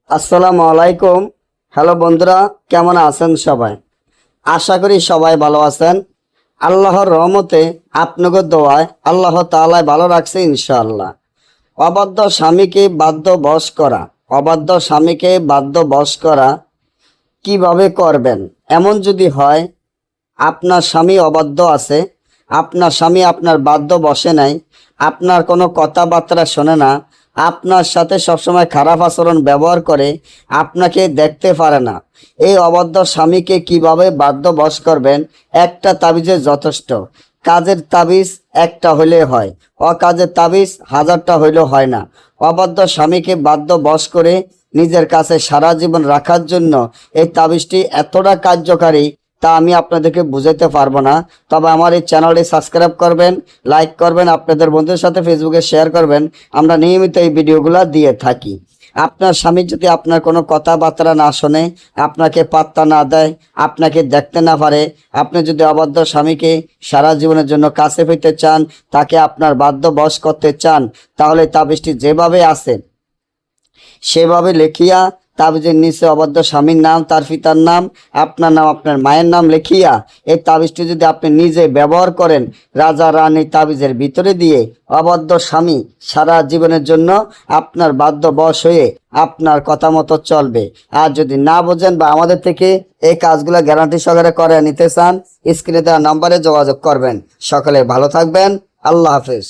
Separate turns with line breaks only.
আসসালামু আলাইকুম। হ্যালো বন্ধুরা, কেমন আছেন সবাই? আশা করি সবাই ভালো আছেন। আল্লাহর রহমতে আপনাকে দোয়ায় আল্লাহ তাআলা ভালো রাখছে ইনশাআল্লাহ। অবাধ্য স্বামীকে বাধ্য বশ করা, অবাধ্য স্বামীকে বাধ্য বশ করা কিভাবে করবেন? এমন যদি হয় আপনার স্বামী অবাধ্য আছে, আপনার স্বামী আপনার বাধ্য বসে নাই, আপনার কোনো কথাবার্তা শোনে না, আপনার সাথে সবসময় খারাপ আচরণ ব্যবহার করে, আপনাকে দেখতে পারে না, এই অবাধ্য স্বামীকে কিভাবে বাধ্য বশ করবেন? একটা তাবিজে যথেষ্ট। কাজের তাবিজ একটা হইলে হয়, অকাজের তাবিজ হাজারটা হইলেও হয় না। অবাধ্য স্বামীকে বাধ্য বশ করে নিজের কাছে সারা জীবন রাখার জন্য এই তাবিজটি এতটা কার্যকারী তা আমি আপনাদেরকে বুঝাইতে পারবো না। তবে আমার এই চ্যানেলটি সাবস্ক্রাইব করবেন, লাইক করবেন, আপনাদের বন্ধুদের সাথে ফেসবুকে শেয়ার করবেন। আমরা নিয়মিত এই ভিডিওগুলো দিয়ে থাকি। আপনার স্বামী যদি আপনার কোনো কথাবার্তা না শোনে, আপনাকে পাত্তা না দেয়, আপনাকে দেখতে না পারে, আপনি যদি অবাধ্য স্বামীকে সারা জীবনের জন্য কাছে পেতে চান, তাকে আপনার বাধ্য বশ করতে চান, তাহলে তাবিজটি যেভাবে আছে সেভাবে লিখিয়া তাবিজের নিচে অবাধ্য স্বামীর নাম, তার পিতার নাম, আপনার নাম, আপনার মায়ের নাম লিখিয়া এই তাবিজটি যদি আপনি নিজে ব্যবহার করেন, রাজা রানী তাবিজের ভিতরে দিয়ে অবাধ্য স্বামী সারা জীবনের জন্য আপনার বাধ্য বশ হয়ে আপনার কথা মতো চলবে। আর যদি না বোঝেন বা আমাদের থেকে এই কাজগুলো গ্যারান্টি সহকারে করে নিতে চান, স্ক্রিনে দেওয়া নাম্বারে যোগাযোগ করবেন। সকলে ভালো থাকবেন। আল্লাহ হাফেজ।